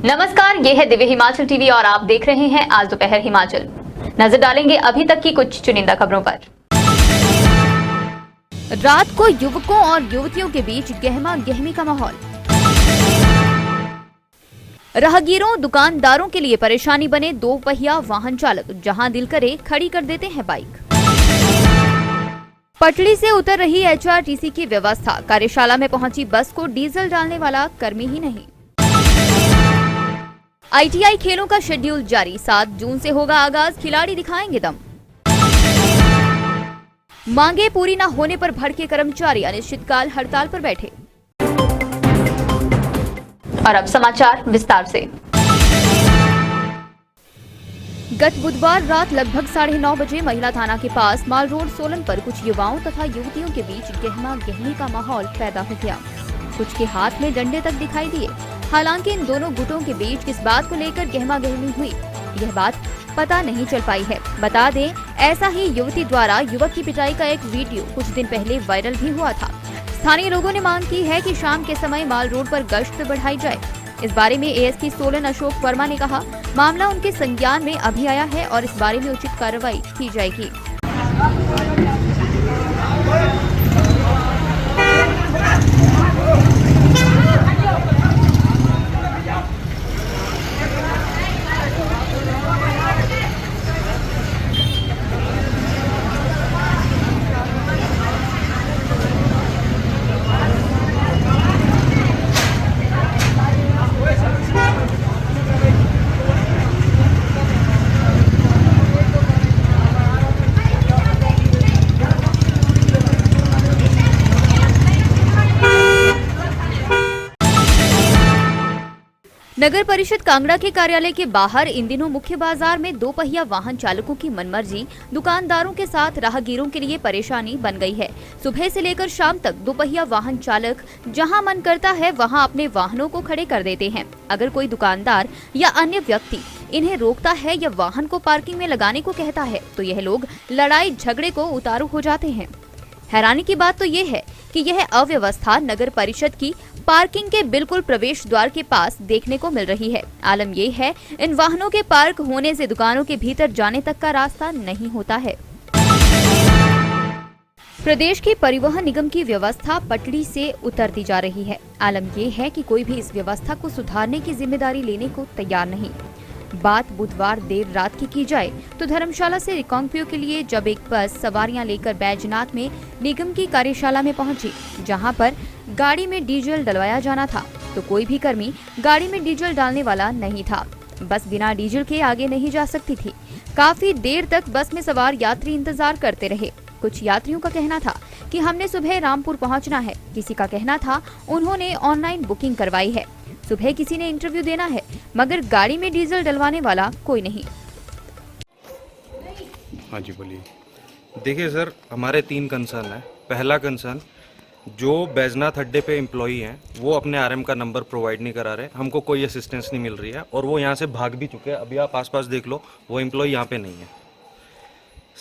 नमस्कार, ये है दिव्य हिमाचल टीवी और आप देख रहे हैं आज दोपहर हिमाचल। नजर डालेंगे अभी तक की कुछ चुनिंदा खबरों पर। रात को युवकों और युवतियों के बीच गहमा गहमी का माहौल। राहगीरों दुकानदारों के लिए परेशानी बने दो पहिया वाहन चालक, जहां दिल करे खड़ी कर देते हैं बाइक। पटड़ी से उतर रही एचआरटीसी की व्यवस्था, कार्यशाला में पहुंची बस को डीजल डालने वाला कर्मी ही नहीं। आईटीआई खेलों का शेड्यूल जारी, 7 जून से होगा आगाज, खिलाड़ी दिखाएंगे दम। मांगे पूरी न होने पर भड़के कर्मचारी, अनिश्चितकाल हड़ताल पर बैठे। और अब समाचार विस्तार से। गत बुधवार रात लगभग 9:30 बजे महिला थाना के पास माल रोड सोलन पर कुछ युवाओं तथा युवतियों के बीच गहमा गहमी का माहौल पैदा हो गया। कुछ के हाथ में डंडे तक दिखाई दिए। हालांकि इन दोनों गुटों के बीच किस बात को लेकर गहमा गहमी हुई, यह बात पता नहीं चल पाई है। बता दें, ऐसा ही युवती द्वारा युवक की पिटाई का एक वीडियो कुछ दिन पहले वायरल भी हुआ था। स्थानीय लोगों ने मांग की है कि शाम के समय माल रोड पर गश्त बढ़ाई जाए। इस बारे में एएसपी सोलन अशोक वर्मा ने कहा, मामला उनके संज्ञान में अभी आया है और इस बारे में उचित कार्रवाई की जाएगी। नगर परिषद कांगड़ा के कार्यालय के बाहर इन दिनों मुख्य बाजार में दो पहिया वाहन चालकों की मनमर्जी दुकानदारों के साथ राहगीरों के लिए परेशानी बन गई है। सुबह से लेकर शाम तक दो पहिया वाहन चालक जहां मन करता है वहां अपने वाहनों को खड़े कर देते हैं। अगर कोई दुकानदार या अन्य व्यक्ति इन्हें रोकता है या वाहन को पार्किंग में लगाने को कहता है तो यह लोग लड़ाई झगड़े को उतारू हो जाते हैं। हैरानी की बात तो ये है कि यह अव्यवस्था नगर परिषद की पार्किंग के बिल्कुल प्रवेश द्वार के पास देखने को मिल रही है। आलम ये है, इन वाहनों के पार्क होने से दुकानों के भीतर जाने तक का रास्ता नहीं होता है। प्रदेश की परिवहन निगम की व्यवस्था पटड़ी से उतरती जा रही है। आलम ये है कि कोई भी इस व्यवस्था को सुधारने की जिम्मेदारी लेने को तैयार नहीं। बात बुधवार देर रात की जाए तो धर्मशाला से रिकांगपिओ के लिए जब एक बस सवारियां लेकर बैजनाथ में निगम की कार्यशाला में पहुंची, जहां पर गाड़ी में डीजल डलवाया जाना था, तो कोई भी कर्मी गाड़ी में डीजल डालने वाला नहीं था। बस बिना डीजल के आगे नहीं जा सकती थी। काफी देर तक बस में सवार यात्री इंतजार करते रहे। कुछ यात्रियों का कहना था कि हमने सुबह रामपुर पहुंचना है। किसी का कहना था उन्होंने ऑनलाइन बुकिंग करवाई है। सुबह किसी ने इंटरव्यू देना है, मगर गाड़ी में डीजल डलवाने वाला कोई नहीं। हाँ जी बोलिए। देखिए सर, हमारे 3 कंसर्न है। पहला कंसर्न, जो बैजनाथ अड्डे पे एम्प्लॉई हैं वो अपने आरएम का नंबर प्रोवाइड नहीं करा रहे, हमको कोई असिस्टेंस नहीं मिल रही है और वो यहाँ से भाग भी चुके हैं। अभी आप आसपास देख लो, वो एम्प्लॉई यहाँ पे नहीं है।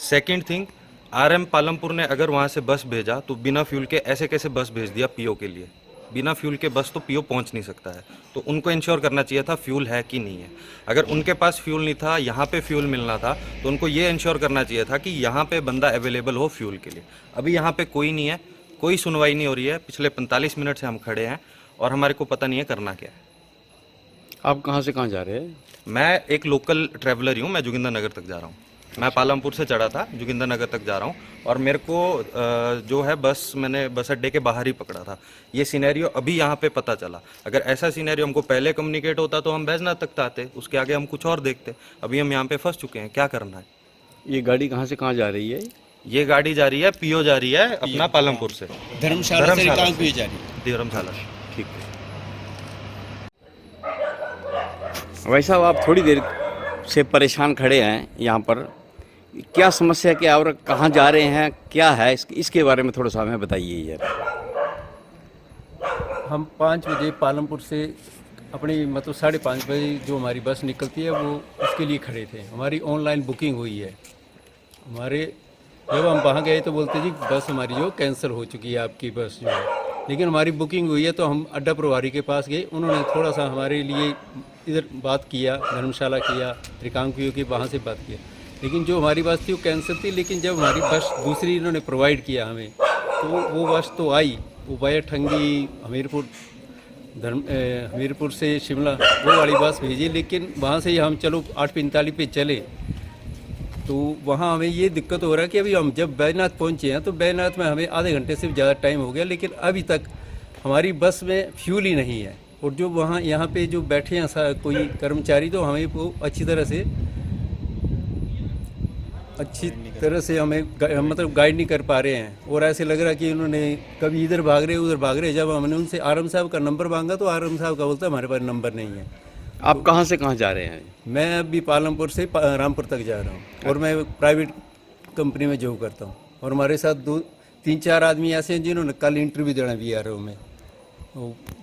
सेकेंड थिंग, आरएम पालमपुर ने अगर वहाँ से बस भेजा तो बिना फ्यूल के ऐसे कैसे बस भेज दिया पीओ के लिए। बिना फ्यूल के बस तो पीओ पहुंच नहीं सकता है, तो उनको इंश्योर करना चाहिए था फ्यूल है कि नहीं है। अगर उनके पास फ्यूल नहीं था, यहाँ पे फ्यूल मिलना था, तो उनको ये इंश्योर करना चाहिए था कि यहाँ पे बंदा अवेलेबल हो फ्यूल के लिए। अभी यहाँ पे कोई नहीं है, कोई सुनवाई नहीं हो रही है। पिछले 45 मिनट से हम खड़े हैं और हमारे को पता नहीं है करना क्या है। आप कहाँ से कहाँ जा रहे हैं? मैं एक लोकल ट्रैवलर ही हूँ, मैं जोगिंदर नगर तक जा रहा हूँ। मैं पालमपुर से चढ़ा था, जोगिंदर नगर तक जा रहा हूँ और मेरे को जो है बस मैंने बस अड्डे के बाहर ही पकड़ा था। ये सिनेरियो अभी यहाँ पे पता चला। अगर ऐसा सिनेरियो हमको पहले कम्युनिकेट होता तो हम बैजनाथ तक आते, उसके आगे हम कुछ और देखते। अभी हम यहाँ पे फंस चुके हैं, क्या करना है। ये गाड़ी कहाँ से कहाँ जा रही है? ये गाड़ी जा रही है पीओ जा रही है अपना पालमपुर से धर्मशाला से रिकांगपिओ जा रही है। धर्मशाला। ठीक है। वैसा आप थोड़ी देर से परेशान खड़े हैं यहाँ पर, क्या समस्या क्या और कहाँ जा रहे हैं, क्या है इसके बारे में थोड़ा सा हमें बताइए यार। हम 5 बजे पालमपुर से अपनी 5:30 बजे जो हमारी बस निकलती है वो उसके लिए खड़े थे। हमारी ऑनलाइन बुकिंग हुई है। जब हम वहाँ गए तो बोलते जी बस हमारी जो कैंसिल हो चुकी है, आपकी बस जो है। लेकिन हमारी बुकिंग हुई है तो हम अड्डा प्रभारी के पास गए, उन्होंने थोड़ा सा हमारे लिए इधर बात किया, धर्मशाला किया, रिकांगपियो की वहाँ से बात किया, लेकिन जो हमारी बस थी वो कैंसिल थी। लेकिन जब हमारी बस दूसरी इन्होंने प्रोवाइड किया हमें, तो वो बस तो आई, वो वाया ठंगी हमीरपुर से शिमला वो वाली बस भेजी, लेकिन वहाँ से ही हम चलो 8:45 पे चले, तो वहाँ हमें ये दिक्कत हो रहा है कि अभी हम जब बैजनाथ पहुँचे हैं तो बैजनाथ में हमें आधे घंटे से ज़्यादा टाइम हो गया, लेकिन अभी तक हमारी बस में फ्यूल ही नहीं है। और जो वहाँ यहाँ पे जो बैठे हैं कोई कर्मचारी, तो हमें वो अच्छी तरह से हमें मतलब गाइड नहीं कर पा रहे हैं। और ऐसे लग रहा है कि उन्होंने कभी इधर भाग रहे उधर भाग रहे। जब हमने उनसे आरएम साहब का नंबर मांगा तो आरएम साहब का बोलता हमारे पास नंबर नहीं है। आप कहाँ से कहाँ जा रहे हैं? मैं अभी पालमपुर से रामपुर तक जा रहा हूँ, और मैं प्राइवेट कंपनी में जॉब करता हूँ। और हमारे साथ 2-3-4 आदमी ऐसे हैं जिन्होंने कल इंटरव्यू देना वीआरओ में,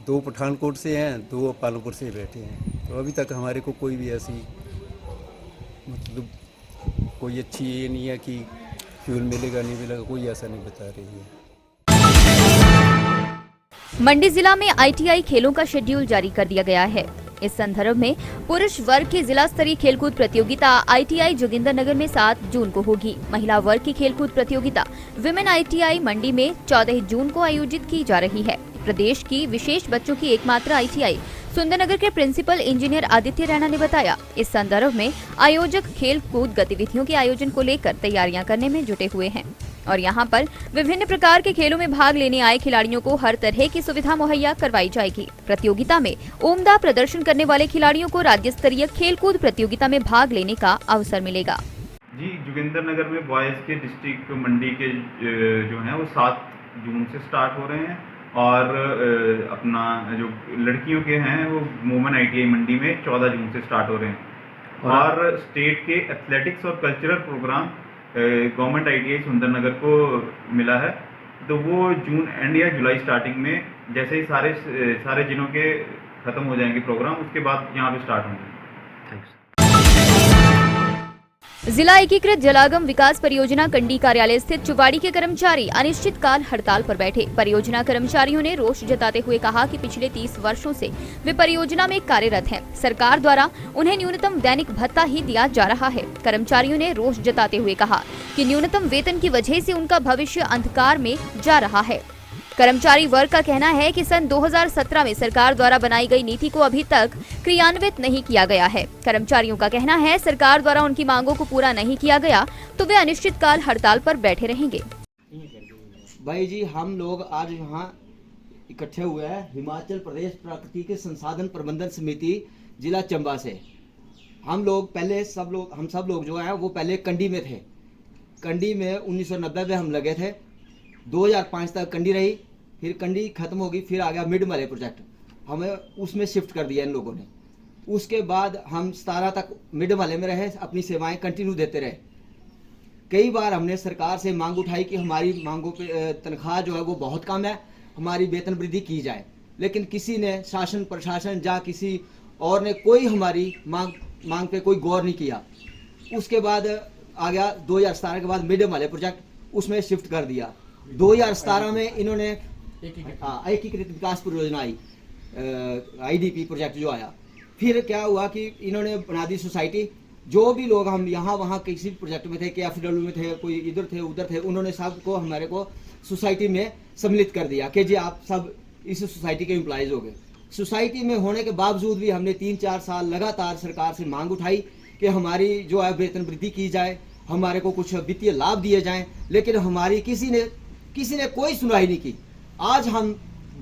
2 पठानकोट से हैं, 2 पालमपुर से बैठे हैं। तो अभी तक हमारे को कोई भी ऐसी मतलब कोई अच्छी ये नहीं है कि फ्यूल मिलेगा नहीं मिलेगा, कोई ऐसा नहीं बता रही है। मंडी जिला में आईटीआई खेलों का शेड्यूल जारी कर दिया गया है। इस संदर्भ में पुरुष वर्ग की जिला स्तरीय खेलकूद प्रतियोगिता आईटीआई जोगिंदरनगर में 7 जून को होगी। महिला वर्ग की खेलकूद प्रतियोगिता विमेन आईटीआई मंडी में 14 जून को आयोजित की जा रही है। प्रदेश की विशेष बच्चों की एकमात्र आईटीआई सुंदरनगर के प्रिंसिपल इंजीनियर आदित्य रैना ने बताया, इस संदर्भ में आयोजक खेल कूद गतिविधियों के आयोजन को लेकर तैयारियां करने में जुटे हुए हैं और यहां पर विभिन्न प्रकार के खेलों में भाग लेने आए खिलाड़ियों को हर तरह की सुविधा मुहैया करवाई जाएगी। प्रतियोगिता में उम्दा प्रदर्शन करने वाले खिलाड़ियों को राज्य स्तरीय खेल कूद प्रतियोगिता में भाग लेने का अवसर मिलेगा। जी, जोगिंदरनगर में बॉयज़ के डिस्ट्रिक्ट मंडी के जो हैं वो 7 जून से स्टार्ट हो रहे हैं, और अपना जो लड़कियों के हैं वो वुमेन आईटीआई मंडी में 14 जून से स्टार्ट हो रहे हैं। और स्टेट के एथलेटिक्स और cultural program government ITI Sundernagar को मिला है, तो वो जून एंड या जुलाई स्टार्टिंग में जैसे ही सारे जिलों के ख़त्म हो जाएंगे प्रोग्राम, उसके बाद यहाँ पे स्टार्ट होंगे। जिला एकीकृत जलागम विकास परियोजना कंडी कार्यालय स्थित चुवाड़ी के कर्मचारी अनिश्चितकाल हड़ताल पर बैठे। परियोजना कर्मचारियों ने रोष जताते हुए कहा कि पिछले 30 वर्षों से वे परियोजना में कार्यरत हैं। सरकार द्वारा उन्हें न्यूनतम दैनिक भत्ता ही दिया जा रहा है। कर्मचारियों ने रोष जताते हुए कहा कि न्यूनतम वेतन की वजह से उनका भविष्य अंधकार में जा रहा है। कर्मचारी वर्ग का कहना है कि सन 2017 में सरकार द्वारा बनाई गई नीति को अभी तक क्रियान्वित नहीं किया गया है। कर्मचारियों का कहना है सरकार द्वारा उनकी मांगों को पूरा नहीं किया गया तो वे अनिश्चितकाल हड़ताल पर बैठे रहेंगे। भाई जी, हम लोग आज यहाँ इकट्ठे हुए हैं हिमाचल प्रदेश प्राकृतिक संसाधन प्रबंधन समिति जिला चंबा से। हम सब लोग जो हैं वो पहले कंडी में थे। कंडी में 1990 में हम लगे थे, 2005 तक कंडी रही, फिर कंडी खत्म होगी, फिर आ गया मिड मले प्रोजेक्ट, हमें उसमें शिफ्ट कर दिया इन लोगों ने। उसके बाद हम 17 तक मिड मले में रहे, अपनी सेवाएं कंटिन्यू देते रहे। कई बार हमने सरकार से मांग उठाई कि हमारी मांगों पे तनख्वाह जो है वो बहुत कम है, हमारी वेतन वृद्धि की जाए, लेकिन किसी ने शासन प्रशासन या किसी और ने कोई हमारी मांग पे कोई गौर नहीं किया। उसके बाद आ गया 2017 के बाद मिड मले प्रोजेक्ट, उसमें शिफ्ट कर दिया। 2017 में इन्होंने एकीकृत विकास परियोजना आई, आईडीपी प्रोजेक्ट जो आया। फिर क्या हुआ कि इन्होंने बना दी सोसाइटी। जो भी लोग हम यहाँ वहाँ किसी प्रोजेक्ट में थे, KFW में थे, कोई इधर थे उधर थे, उन्होंने सबको हमारे को सोसाइटी में सम्मिलित कर दिया कि जी आप सब इस सोसाइटी के एम्प्लॉयज़ हो गए। सोसाइटी में होने के बावजूद भी हमने 3-4 साल लगातार सरकार से मांग उठाई कि हमारी जो है वेतन वृद्धि की जाए, हमारे को कुछ वित्तीय लाभ दिए जाएं, लेकिन हमारी किसी ने कोई सुनवाई नहीं की। आज हम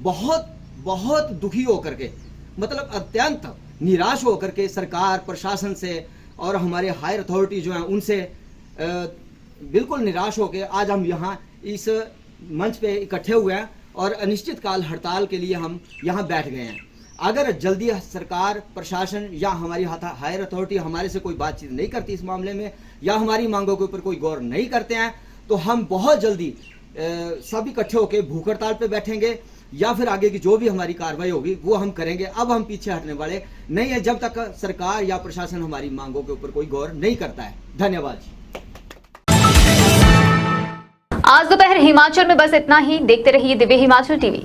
बहुत दुखी होकर के, मतलब अत्यंत निराश होकर के सरकार प्रशासन से और हमारे हायर अथॉरिटी जो हैं उनसे बिल्कुल निराश होकर आज हम यहाँ इस मंच पे इकट्ठे हुए हैं और अनिश्चितकाल हड़ताल के लिए हम यहाँ बैठ गए हैं। अगर जल्दी सरकार प्रशासन या हमारी हायर अथॉरिटी हमारे से कोई बातचीत नहीं करती इस मामले में, या हमारी मांगों के ऊपर कोई गौर नहीं करते हैं, तो हम बहुत जल्दी सब इकट्ठे होकर भूख हड़ताल पे बैठेंगे, या फिर आगे की जो भी हमारी कार्रवाई होगी वो हम करेंगे। अब हम पीछे हटने वाले नहीं है जब तक सरकार या प्रशासन हमारी मांगों के ऊपर कोई गौर नहीं करता है। धन्यवाद। आज दोपहर हिमाचल में बस इतना ही। देखते रहिए दिव्य हिमाचल टीवी।